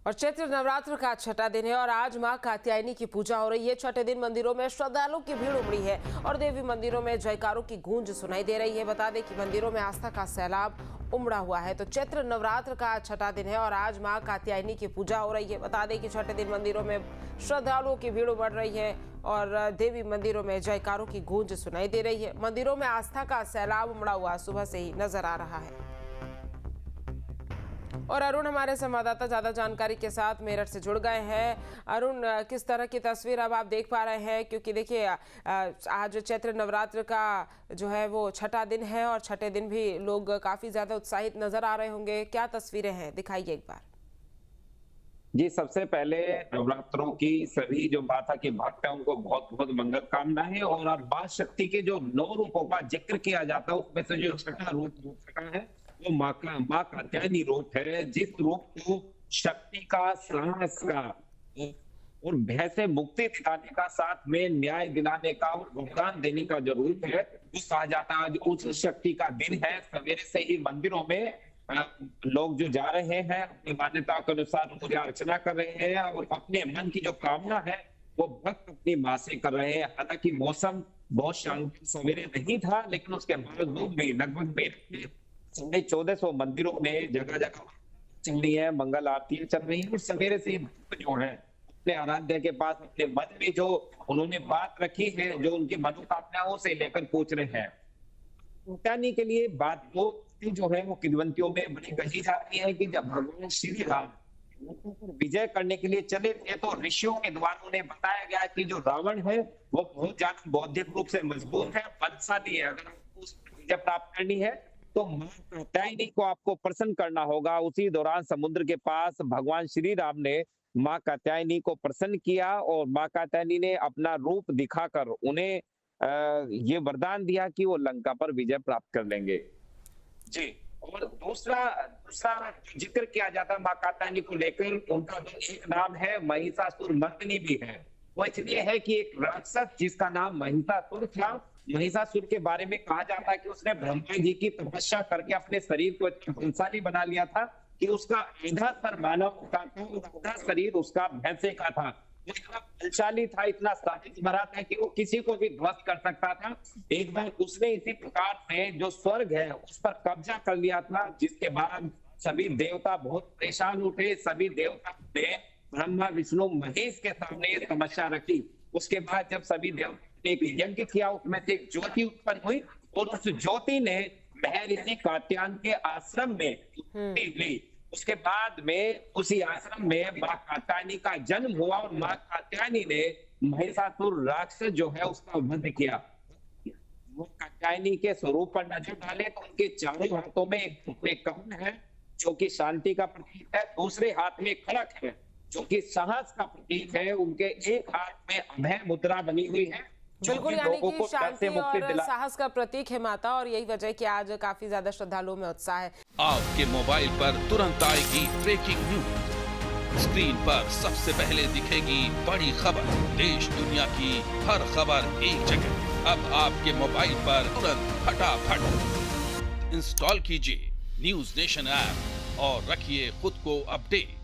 और चैत्र नवरात्र का छठा दिन है और आज मां कात्यायनी की पूजा हो रही है। छठे दिन मंदिरों में श्रद्धालुओं की भीड़ उमड़ी है और देवी मंदिरों में जयकारों की गूंज सुनाई दे रही है। बता दें कि मंदिरों में आस्था का सैलाब उमड़ा हुआ है। तो चैत्र नवरात्र का छठा दिन है और आज मां कात्यायनी की पूजा हो रही है। बता दें कि छठे दिन मंदिरों में श्रद्धालुओं की भीड़ उमड़ रही है और देवी मंदिरों में जयकारों की गूंज सुनाई दे रही है। मंदिरों में आस्था का सैलाब उमड़ा हुआ सुबह से ही नजर आ रहा है। और अरुण हमारे संवाददाता ज्यादा जानकारी के साथ मेरठ से जुड़ गए हैं। अरुण, किस तरह की तस्वीर अब आप देख पा रहे हैं? क्योंकि देखिए आज चैत्र नवरात्र का जो है वो छठा दिन है और छठे दिन भी लोग काफी ज्यादा उत्साहित नजर आ रहे होंगे। क्या तस्वीरें हैं, दिखाइए एक बार। जी, सबसे पहले नवरात्रों की सभी जो माता के भक्त हैं उनको बहुत बहुत मंगल कामनाएं। और मां शक्ति के जो 9 रूपों का जिक्र किया जाता है उसमें से जो छठा रूप छठा है वो मां कात्यायनी रूप है, जिस रूप को शक्ति का, साहस का और भय से मुक्ति दिलाने का, साथ में न्याय दिलाने का और वरदान देने का जो रूप है वो कहा जाता है। आज उस शक्ति का दिन है। सवेरे से ही मंदिरों में लोग जो जा रहे हैं अपनी मान्यता के अनुसार पूजा अर्चना कर रहे हैं और अपने मन की जो कामना है वो भक्त अपनी मां से कर रहे हैं। हालांकि मौसम बहुत शांत सवेरे नहीं था, लेकिन उसके बावजूद भी लगभग 1450 मंदिरों में जगह जगह चल रही है, मंगल आरती चल रही है। और सवेरे से भक्त जो है अपने आराध्य के पास अपने मन में जो उन्होंने बात रखी है, जो उनकी मनोकामनाओं से लेकर पूछ रहे हैं, कात्यायनी के लिए बात को जो है वो किंवदंतियों में बड़ी कही जाती है कि जब भगवान श्री राम विजय करने के लिए चले थे तो ऋषियों के द्वारा उन्हें बताया गया कि जो रावण है वो बहुत ज्यादा बौद्धिक रूप से मजबूत है, बलशाली है। अगर आपको उस विजय प्राप्त करनी है तो मां कात्यायनी को आपको प्रसन्न करना होगा। उसी दौरान समुद्र के पास भगवान श्री राम ने मां कात्यायनी को प्रसन्न किया और मां कात्यायनी ने अपना रूप दिखाकर उन्हें ये वरदान दिया कि वो लंका पर विजय प्राप्त कर लेंगे। जी, और दूसरा जिक्र किया जाता है मां कात्यायनी को लेकर, उनका जो एक नाम है महिषासुर मर्दिनी भी है। वो इसलिए है कि एक राक्षस जिसका नाम महिषासुर था, महिषासुर के बारे में कहा जाता है कि उसने ब्रह्मा जी की तपस्या करके अपने शरीर को इतना बलशाली बना लिया था कि उसका आधा सर मानव का था और आधा शरीर उसका भैंसे का था। वो इतना बलशाली था, इतना साहस भरा था कि वो किसी को भी ध्वस्त कर सकता था। एक बार उसने इसी प्रकार से जो स्वर्ग है उस पर कब्जा कर लिया था, जिसके बाद सभी देवता बहुत परेशान उठे। सभी देवता ने ब्रह्मा विष्णु महेश के सामने ये समस्या रखी। उसके बाद जब सभी देवता ने एक यज्ञ किया, उसमें से एक ज्योति उत्पन्न हुई और उस ज्योति ने महर्षि कात्यायन के आश्रम में ली। उसके बाद में उसी आश्रम में मां कात्यायनी का जन्म हुआ और मां कात्यायनी ने महिषासुर राक्षस जो है उसका वध किया। वो कात्यायनी के स्वरूप पर नजर डाले तो उनके चारों हाथों में एक कमल है जो कि शांति का प्रतीक है, दूसरे हाथ में खड़ग है जो कि साहस का प्रतीक है। उनके एक हाथ में अभय मुद्रा बनी हुई है। बिल्कुल, यानी कि शांति और साहस का प्रतीक है माता, और यही वजह कि आज काफी ज्यादा श्रद्धालुओं में उत्साह है। आपके मोबाइल पर तुरंत आएगी ब्रेकिंग न्यूज। स्क्रीन पर सबसे पहले दिखेगी बड़ी खबर, देश दुनिया की हर खबर एक जगह। अब आपके मोबाइल पर तुरंत फटाफट इंस्टॉल कीजिए न्यूज नेशन ऐप और रखिए खुद को अपडेट।